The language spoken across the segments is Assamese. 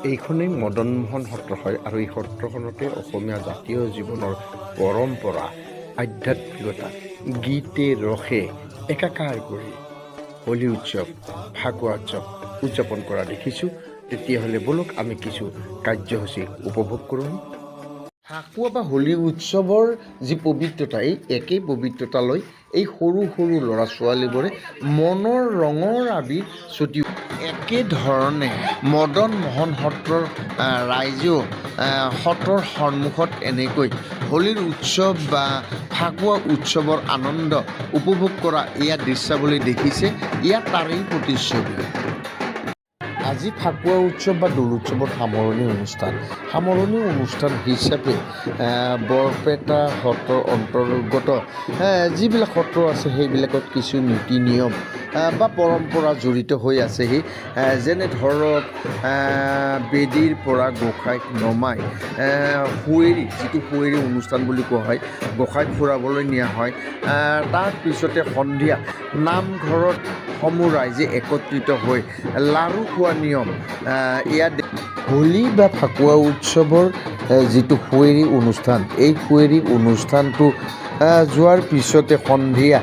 এইখনেই মদন মোহন সত্ৰ হয় আৰু এই সত্ৰখনতে অসমীয়া জাতীয় জীৱনৰ পৰম্পৰা আধ্যাত্মিকতা গীতে ৰসে একাকাৰ কৰি হোলী উৎসৱ ফাকুৱা উৎসৱ উদযাপন কৰা দেখিছোঁ। তেতিয়াহ'লে বলক আমি কিছু কাৰ্যসূচী উপভোগ কৰোঁ। ফাকুৱা বা হোলী উৎসৱৰ যি পবিত্ৰতা, এই একেই পবিত্ৰতালৈ এই সৰু সৰু ল'ৰা ছোৱালীবোৰে মনৰ ৰঙৰ আবিৰ ছটিয়াই একেধৰণে মদন মোহন সত্ৰৰ ৰাইজেও সত্ৰৰ সন্মুখত এনেকৈ হোলীৰ উৎসৱ বা ফাকুৱা উৎসৱৰ আনন্দ উপভোগ কৰা এয়া দৃশ্যাৱলী দেখিছে। ইয়াত তাৰেই প্ৰতিচ্ছবি। আজি ফাকুৱা উৎসৱ বা দৌল উৎসৱৰ সামৰণি অনুষ্ঠান হিচাপে বৰপেটা সত্ৰৰ অন্তৰ্গত যিবিলাক সত্ৰ আছে সেইবিলাকত কিছু নীতি নিয়ম বা পৰম্পৰা জড়িত হৈ আছেহি। যেনে ধৰক বেদীৰ পৰা গোসাঁইক নমাই শুৱেৰী, যিটো শুৱেৰী অনুষ্ঠান বুলি কোৱা হয়, গোসাঁইক ফুৰাবলৈ নিয়া হয়। তাৰ পিছতে সন্ধিয়া নামঘৰত সমূহ ৰাইজে একত্ৰিত হৈ লাৰু খোৱা নিয়ম। ইয়াত হোলী বা ফাকুৱা উৎসৱৰ যিটো শুৱেৰী অনুষ্ঠান, এই শুৱেৰী অনুষ্ঠানটো যোৱাৰ পিছতে সন্ধিয়া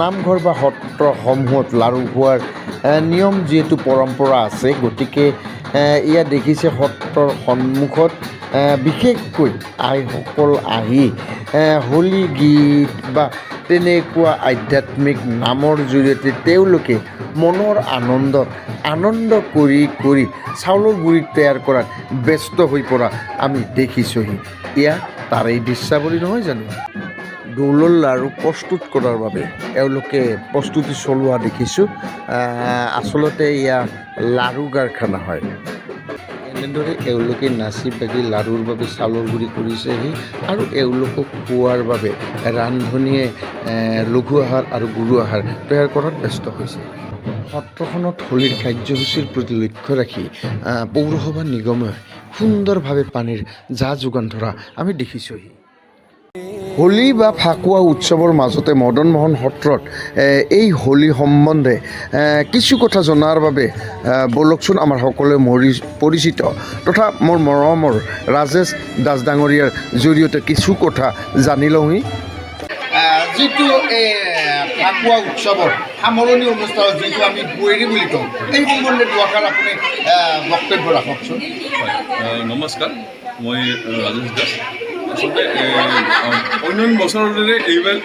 নামঘৰ বা সত্ৰসমূহত লাৰু খোৱাৰ নিয়ম যিহেতু পৰম্পৰা আছে, গতিকে ইয়াত দেখিছে সত্ৰৰ সন্মুখত বিশেষকৈ আইসকল আহি হোলী গীত বা তেনেকুৱা আধ্যাত্মিক নামৰ জৰিয়তে তেওঁলোকে মনৰ আনন্দ কৰি চাউলৰ গুড়ি তৈয়াৰ কৰাত ব্যস্ত হৈ পৰা আমি দেখিছোঁহি। এয়া তাৰেই দৃশ্যাৱলী নহয় জানো? দৌলৰ লাড়ু প্ৰস্তুত কৰাৰ বাবে এওঁলোকে প্ৰস্তুতি চলোৱা দেখিছোঁ। আচলতে এয়া লাড়ু কাৰখানা হয়। এনেদৰে এওঁলোকে নাচি বাগি লাড়ুৰ বাবে চাউলৰ গুড়ি কৰিছেহি আৰু এওঁলোকক খোৱাৰ বাবে ৰান্ধনীয়ে লঘু আহাৰ আৰু গুৰু আহাৰ তৈয়াৰ কৰাত ব্যস্ত হৈছে। সত্ৰখনত হোলীৰ কাৰ্যসূচীৰ প্ৰতি লক্ষ্য ৰাখি পৌৰসভা নিগমে সুন্দৰভাৱে পানীৰ যোগান ধৰা আমি দেখিছোঁহি। হোলী বা ফাকুৱা উৎসৱৰ মাজতে মদন মোহন সত্ৰত এই হোলী সম্বন্ধে কিছু কথা জনাৰ বাবে বলকচোন আমাৰ সকলোৱে পৰিচিত তথা মোৰ মৰমৰ ৰাজেশ দাস ডাঙৰীয়াৰ জৰিয়তে কিছু কথা জানি লওঁহি। যিটো এই ফাকুৱা উৎসৱৰ সামৰণি অনুষ্ঠানত যিটো আমি শুৱেৰী বুলি কওঁ, এই সম্বন্ধে দুআষাৰ আপুনি বক্তব্য ৰাখকচোন। নমস্কাৰ, মই ৰাজেশ দাস। আচলতে অন্যান্য বছৰৰ দৰে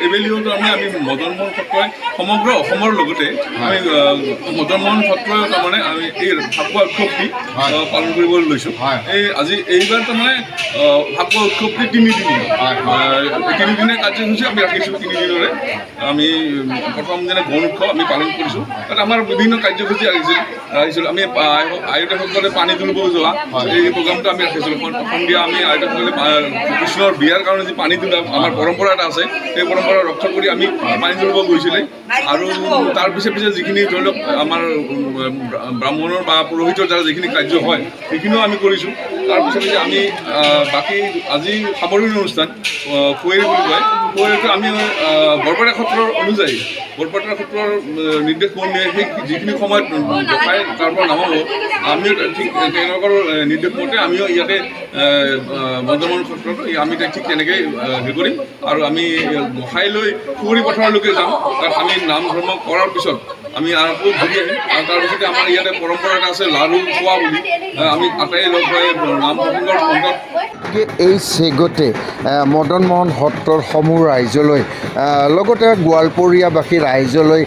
এইবেলিও তাৰমানে আমি মদন মোহন সত্ৰই সমগ্ৰ অসমৰ লগতে আমি মদন মোহন সত্ৰই তাৰমানে আমি এই ফাকুৱা উৎসৱটি পালন কৰিবলৈ লৈছোঁ। এইবাৰ তাৰমানে ফাকুৱা উৎসৱটি তিনিদিনীয়া কাৰ্যসূচী আমি ৰাখিছোঁ। তিনিদিনৰে আমি প্ৰথম দিনা গণ উৎসৱ আমি পালন কৰিছোঁ। তাত আমাৰ বিভিন্ন কাৰ্যসূচী আহিছিল। আমি আয়োজকসকলে পানী তুলিব যোৱা এই প্ৰগ্ৰামটো আমি ৰাখিছিলোঁ। সন্ধিয়া আমি আয়োজকসকলে কৃষ্ণৰ বিয়াৰ কাৰণে যি পানী তোলা আমাৰ পৰম্পৰা এটা আছে, সেই পৰম্পৰা ৰক্ষা কৰি আমি পানী তুলিব গৈছিলে। আৰু তাৰ পিছে যিখিনি ধৰি লওক আমাৰ ব্ৰাহ্মণৰ বা পুৰোহিতৰ দ্বাৰা যিখিনি কাৰ্য হয় সেইখিনিও আমি কৰিছোঁ। তাৰ পিছতে আমি বাকী আজি সামৰণি অনুষ্ঠান শুৱেৰী বুলি কয়, শুৱেৰীটো আমি বৰপেটা সত্ৰৰ অনুযায়ী বৰপেটা সত্ৰৰ নিৰ্দেশ মৰ্মে সেই যিখিনি সময়ত গোসাঁই তাৰ পৰা নামাব, আমিও ঠিক তেওঁলোকৰ নিৰ্দেশ মতে আমিও ইয়াতে মদন মোহন সত্ৰত আমি ঠিক তেনেকৈ হেৰি কৰিম। আৰু আমি গোসাঁই লৈ শুৱৰী পথাৰলৈকে যাম। তাত আমি নাম ধৰ্ম কৰাৰ পিছত আমি আকৌ ঘূৰি আহিম। আৰু তাৰপিছতে আমাৰ ইয়াতে পৰম্পৰা এটা আছে লাড়ু খোৱা বুলি, আমি আটাই লগ হৈ নাম প্ৰসংগৰ অন্তত এই চেগতে মদন মোহন সত্ৰৰ সমূহ ৰাইজলৈ লগতে গোৱালপৰীয়াবাসী ৰাইজলৈ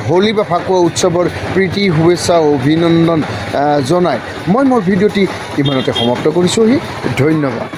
হোলী বা ফাকুৱা উৎসৱৰ প্ৰীতি শুভেচ্ছা অভিনন্দন জনাই মই মোৰ ভিডিঅ'টি ইমানতে সমাপ্ত কৰিছোঁহি। ধন্যবাদ।